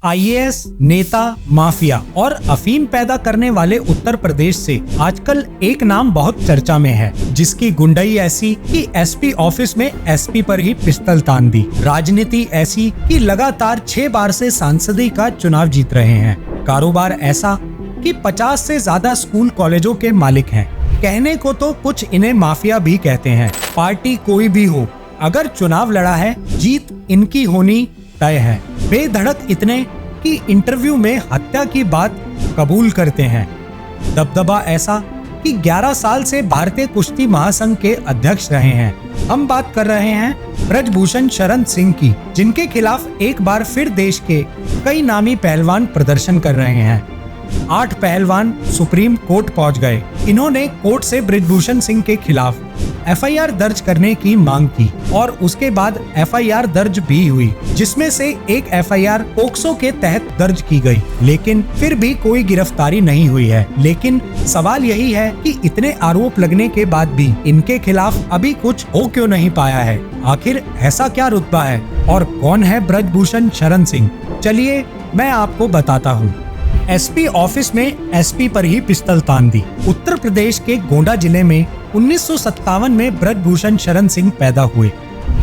IAS, नेता, mafia और अफीम पैदा करने वाले उत्तर प्रदेश से आजकल एक नाम बहुत चर्चा में है, जिसकी गुंडाई ऐसी कि एसपी ऑफिस में एसपी पर ही पिस्तल तान दी। राजनीति ऐसी कि लगातार 6 बार से सांसदी का चुनाव जीत रहे हैं। कारोबार ऐसा कि 50 से ज्यादा स्कूल कॉलेजों के मालिक हैं। कहने को तो कुछ इन्हें माफिया भी कहते हैं। पार्टी कोई भी हो, अगर चुनाव लड़ा है, जीत इनकी होनी तय है। बेधड़क इतने कि इंटरव्यू में हत्या की बात कबूल करते हैं। दबदबा ऐसा कि 11 साल से भारतीय कुश्ती महासंघ के अध्यक्ष रहे हैं। हम बात कर रहे हैं ब्रजभूषण शरण सिंह की, जिनके खिलाफ एक बार फिर देश के कई नामी पहलवान प्रदर्शन कर रहे हैं। 8 पहलवान सुप्रीम कोर्ट पहुंच गए। इन्होंने कोर्ट से ब्रजभूषण सिंह के खिलाफ एफआईआर दर्ज करने की मांग की और उसके बाद एफआईआर दर्ज भी हुई, जिसमें से एक एफआईआर पोक्सो के तहत दर्ज की गई, लेकिन फिर भी कोई गिरफ्तारी नहीं हुई है। लेकिन सवाल यही है कि इतने आरोप लगने के बाद भी इनके खिलाफ अभी कुछ हो क्यों नहीं पाया है। आखिर ऐसा क्या रुतबा है और कौन है ब्रजभूषण शरण सिंह? चलिए मैं आपको बताता हूँ। एसपी ऑफिस में एसपी पर ही पिस्तल तान दी। उत्तर प्रदेश के गोंडा जिले में 1957 में ब्रजभूषण शरण सिंह पैदा हुए।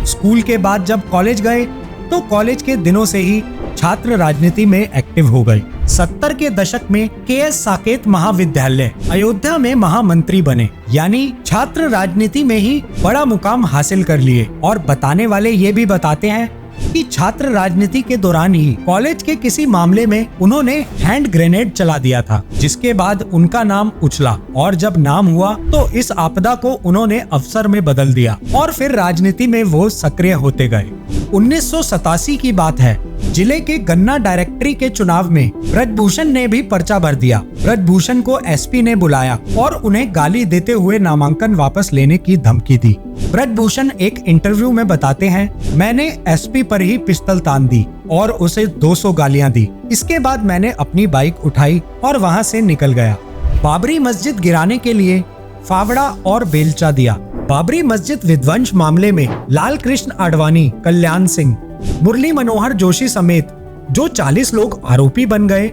स्कूल के बाद जब कॉलेज गए तो कॉलेज के दिनों से ही छात्र राजनीति में एक्टिव हो गए। 70 के दशक में केएस साकेत महाविद्यालय अयोध्या में महामंत्री बने, यानी छात्र राजनीति में ही बड़ा मुकाम हासिल कर लिए। और बताने वाले ये भी बताते हैं कि छात्र राजनीति के दौरान ही कॉलेज के किसी मामले में उन्होंने हैंड ग्रेनेड चला दिया था, जिसके बाद उनका नाम उछला और जब नाम हुआ तो इस आपदा को उन्होंने अवसर में बदल दिया और फिर राजनीति में वो सक्रिय होते गए। 1987 की बात है। जिले के गन्ना डायरेक्टरी के चुनाव में ब्रजभूषण ने भी पर्चा भर दिया। ब्रजभूषण को एसपी ने बुलाया और उन्हें गाली देते हुए नामांकन वापस लेने की धमकी दी। ब्रजभूषण एक इंटरव्यू में बताते हैं, मैंने एसपी पर ही पिस्तल तान दी और उसे 200 गालियां दी। इसके बाद मैंने अपनी बाइक उठाई और वहां से निकल गया। बाबरी मस्जिद गिराने के लिए फावड़ा और बेलचा दिया। बाबरी मस्जिद विध्वंस मामले में लाल कृष्ण आडवाणी, कल्याण सिंह, मुरली मनोहर जोशी समेत जो 40 लोग आरोपी बन गए,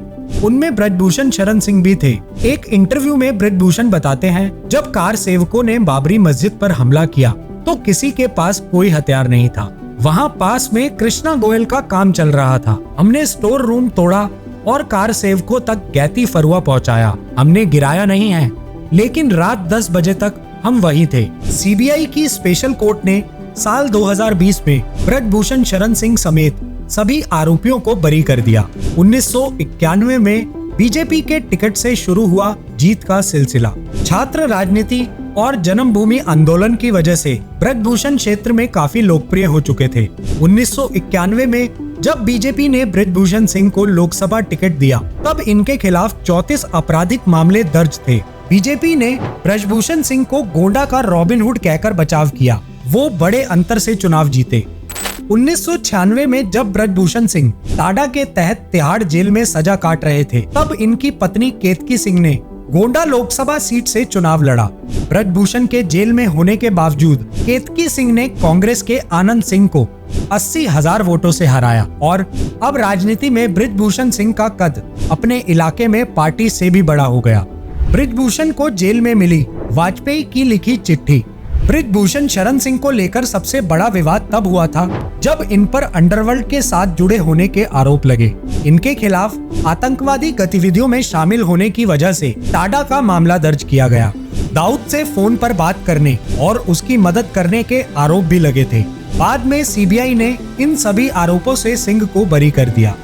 उनमें ब्रजभूषण शरण सिंह भी थे। एक इंटरव्यू में ब्रजभूषण बताते हैं, जब कार सेवकों ने बाबरी मस्जिद पर हमला किया तो किसी के पास कोई हथियार नहीं था। वहां पास में कृष्णा गोयल का काम चल रहा था। हमने स्टोर रूम तोड़ा और कार सेवकों तक गैती फरुआ पहुंचाया। हमने गिराया नहीं है, लेकिन रात 10 बजे तक हम वहीं थे। सीबीआई की स्पेशल कोर्ट ने साल 2020 में ब्रजभूषण शरण सिंह समेत सभी आरोपियों को बरी कर दिया। 1991 में बीजेपी के टिकट से शुरू हुआ जीत का सिलसिला। छात्र राजनीति और जन्मभूमि आंदोलन की वजह से ब्रजभूषण क्षेत्र में काफी लोकप्रिय हो चुके थे। 1991 में जब बीजेपी ने ब्रजभूषण सिंह को लोकसभा टिकट दिया, तब इनके खिलाफ 34 आपराधिक मामले दर्ज थे। बीजेपी ने ब्रजभूषण सिंह को गोंडा का रॉबिनहुड कहकर बचाव किया। वो बड़े अंतर से चुनाव जीते। 1996 में जब ब्रजभूषण सिंह टाडा के तहत तिहाड़ जेल में सजा काट रहे थे, तब इनकी पत्नी केतकी सिंह ने गोंडा लोकसभा सीट से चुनाव लड़ा। ब्रजभूषण के जेल में होने के बावजूद केतकी सिंह ने कांग्रेस के आनंद सिंह को 80,000 वोटों से हराया और अब राजनीति में ब्रजभूषण सिंह का कद अपने इलाके में पार्टी से भी बड़ा हो गया। ब्रजभूषण को जेल में मिली वाजपेयी की लिखी चिट्ठी। ब्रजभूषण शरण सिंह को लेकर सबसे बड़ा विवाद तब हुआ था जब इन पर अंडरवर्ल्ड के साथ जुड़े होने के आरोप लगे। इनके खिलाफ आतंकवादी गतिविधियों में शामिल होने की वजह से टाडा का मामला दर्ज किया गया। दाऊद से फोन पर बात करने और उसकी मदद करने के आरोप भी लगे थे। बाद में सीबीआई ने इन सभी आरोपों से सिंह को बरी कर दिया।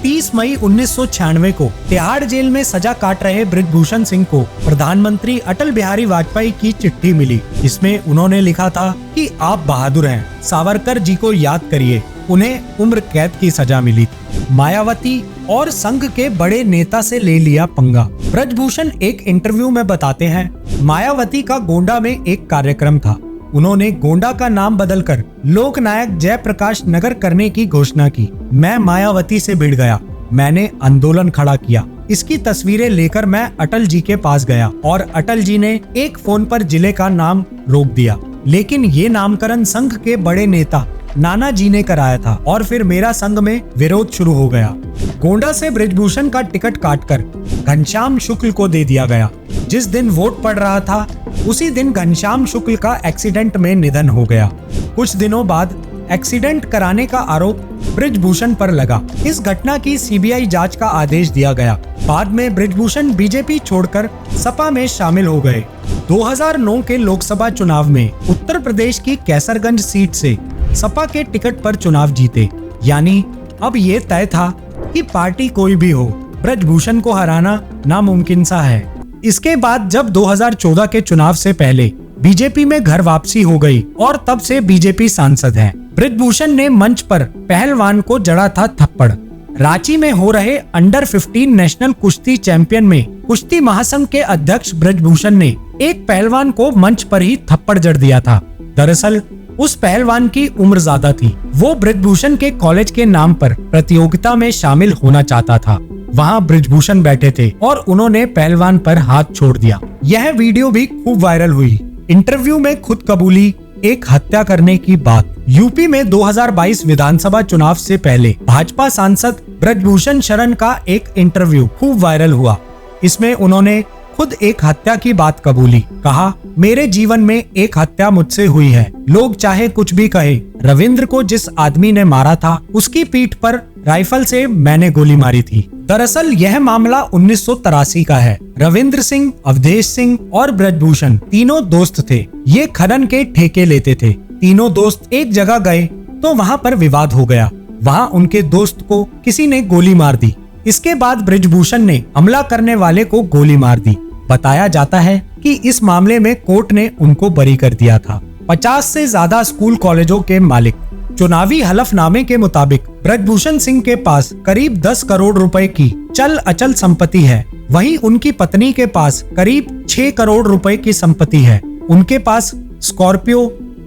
30 मई 1996 को तिहाड़ जेल में सजा काट रहे ब्रजभूषण सिंह को प्रधानमंत्री अटल बिहारी वाजपेयी की चिट्ठी मिली। इसमें उन्होंने लिखा था कि आप बहादुर हैं, सावरकर जी को याद करिए, उन्हें उम्र कैद की सजा मिली। मायावती और संघ के बड़े नेता से ले लिया पंगा। ब्रजभूषण एक इंटरव्यू में बताते हैं, मायावती का गोंडा में एक कार्यक्रम था। उन्होंने गोंडा का नाम बदलकर लोकनायक जयप्रकाश नगर करने की घोषणा की। मैं मायावती से भिड़ गया, मैंने आंदोलन खड़ा किया। इसकी तस्वीरें लेकर मैं अटल जी के पास गया और अटल जी ने एक फोन पर जिले का नाम रोक दिया। लेकिन ये नामकरण संघ के बड़े नेता नाना जी ने कराया था और फिर मेरा संघ में विरोध शुरू हो गया। गोंडा से बृजभूषण का टिकट काटकर घनश्याम शुक्ल को दे दिया गया। जिस दिन वोट पड़ रहा था उसी दिन घनश्याम शुक्ल का एक्सीडेंट में निधन हो गया। कुछ दिनों बाद एक्सीडेंट कराने का आरोप बृजभूषण पर लगा। इस घटना की सीबीआई जांच का आदेश दिया गया। बाद में बृजभूषण बीजेपी छोड़कर सपा में शामिल हो गए। 2009 के लोकसभा चुनाव में उत्तर प्रदेश की कैसरगंज सीट से सपा के टिकट पर चुनाव जीते। यानी अब ये तय था कि पार्टी कोई भी हो, बृजभूषण को हराना नामुमकिन सा है। इसके बाद जब 2014 के चुनाव से पहले बीजेपी में घर वापसी हो गई और तब से बीजेपी सांसद हैं। बृजभूषण ने मंच पर पहलवान को जड़ा था थप्पड़। रांची में हो रहे अंडर 15 नेशनल कुश्ती चैंपियन में कुश्ती महासंघ के अध्यक्ष बृजभूषण ने एक पहलवान को मंच पर ही थप्पड़ जड़ दिया था। दरअसल उस पहलवान की उम्र ज्यादा थी। वो बृजभूषण के कॉलेज के नाम पर प्रतियोगिता में शामिल होना चाहता था। वहाँ बृजभूषण बैठे थे और उन्होंने पहलवान पर हाथ छोड़ दिया। यह वीडियो भी खूब वायरल हुई। इंटरव्यू में खुद कबूली एक हत्या करने की बात। यूपी में 2022 विधानसभा चुनाव से पहले भाजपा सांसद बृजभूषण शरण का एक इंटरव्यू खूब वायरल हुआ। इसमें उन्होंने खुद एक हत्या की बात कबूली। कहा, मेरे जीवन में एक हत्या मुझसे हुई है। लोग चाहे कुछ भी कहे, रविंद्र को जिस आदमी ने मारा था उसकी पीठ पर राइफल से मैंने गोली मारी थी। दरअसल यह मामला 1983 का है। रविंद्र सिंह, अवधेश सिंह और बृजभूषण तीनों दोस्त थे। ये खनन के ठेके लेते थे। तीनों दोस्त एक जगह गए तो वहाँ पर विवाद हो गया। वहाँ उनके दोस्त को किसी ने गोली मार दी। इसके बाद बृजभूषण ने हमला करने वाले को गोली मार दी। बताया जाता है कि इस मामले में कोर्ट ने उनको बरी कर दिया था। 50 से ज्यादा स्कूल कॉलेजों के मालिक। चुनावी हलफनामे के मुताबिक बृजभूषण सिंह के पास करीब 10 करोड़ रुपए की चल अचल संपत्ति है। वहीं उनकी पत्नी के पास करीब 6 करोड़ रुपए की संपत्ति है। उनके पास स्कॉर्पियो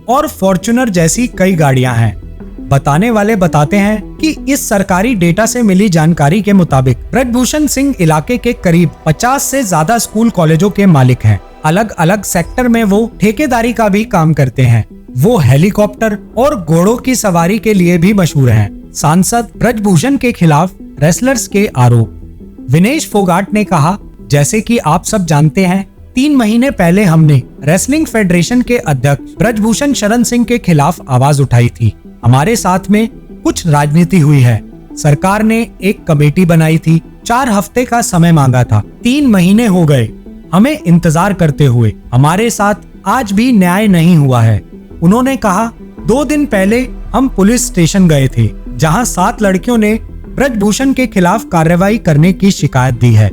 और फॉर्च्यूनर जैसी कई गाड़ियां हैं। बताने वाले बताते हैं कि इस सरकारी डेटा से मिली जानकारी के मुताबिक बृजभूषण सिंह इलाके के करीब 50 से ज्यादा स्कूल कॉलेजों के मालिक हैं। अलग अलग सेक्टर में वो ठेकेदारी का भी काम करते हैं। वो हेलीकॉप्टर और घोड़ों की सवारी के लिए भी मशहूर हैं। सांसद बृजभूषण के खिलाफ रेसलर्स के आरोप। विनेश फोगाट ने कहा, जैसे कि आप सब जानते हैं, 3 महीने पहले हमने रेसलिंग फेडरेशन के अध्यक्ष बृजभूषण शरण सिंह के खिलाफ आवाज उठाई थी। हमारे साथ में कुछ राजनीति हुई है। सरकार ने एक कमेटी बनाई थी। 4 हफ्ते का समय मांगा था। 3 महीने हो गए हमें इंतजार करते हुए। हमारे साथ आज भी न्याय नहीं हुआ है। उन्होंने कहा, 2 दिन पहले हम पुलिस स्टेशन गए थे, जहां 7 लड़कियों ने बृजभूषण के खिलाफ कार्रवाई करने की शिकायत दी है।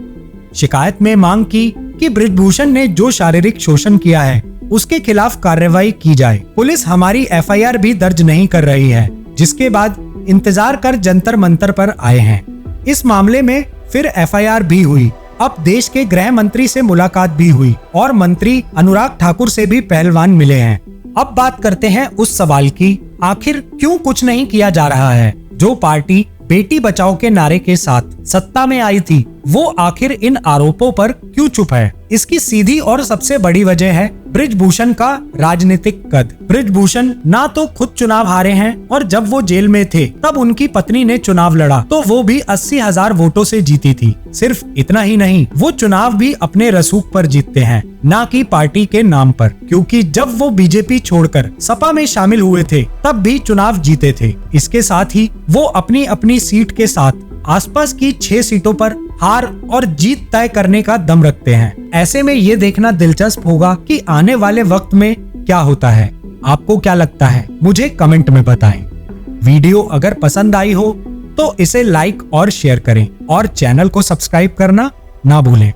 शिकायत में मांग की कि बृजभूषण ने जो शारीरिक शोषण किया है उसके खिलाफ कार्रवाई की जाए। पुलिस हमारी एफआईआर भी दर्ज नहीं कर रही है, जिसके बाद इंतजार कर जंतर मंतर पर आए हैं। इस मामले में फिर एफआईआर भी हुई। अब देश के गृह मंत्री से मुलाकात भी हुई और मंत्री अनुराग ठाकुर से भी पहलवान मिले हैं। अब बात करते हैं उस सवाल की, आखिर क्यों कुछ नहीं किया जा रहा है। जो पार्टी बेटी बचाओ के नारे के साथ सत्ता में आई थी, वो आखिर इन आरोपों पर क्यों चुप है। इसकी सीधी और सबसे बड़ी वजह है बृजभूषण का राजनीतिक कद। बृजभूषण ना तो खुद चुनाव हारे हैं और जब वो जेल में थे तब उनकी पत्नी ने चुनाव लड़ा तो वो भी 80,000 वोटों से जीती थी। सिर्फ इतना ही नहीं, वो चुनाव भी अपने रसूख पर जीतते हैं, ना कि पार्टी के नाम पर। क्योंकि जब वो बीजेपी छोड़कर सपा में शामिल हुए थे तब भी चुनाव जीते थे। इसके साथ ही वो अपनी अपनी सीट के साथ आसपास की 6 सीटों पर हार और जीत तय करने का दम रखते हैं। ऐसे में ये देखना दिलचस्प होगा कि आने वाले वक्त में क्या होता है। आपको क्या लगता है, मुझे कमेंट में बताएं। वीडियो अगर पसंद आई हो तो इसे लाइक और शेयर करें और चैनल को सब्सक्राइब करना ना भूलें।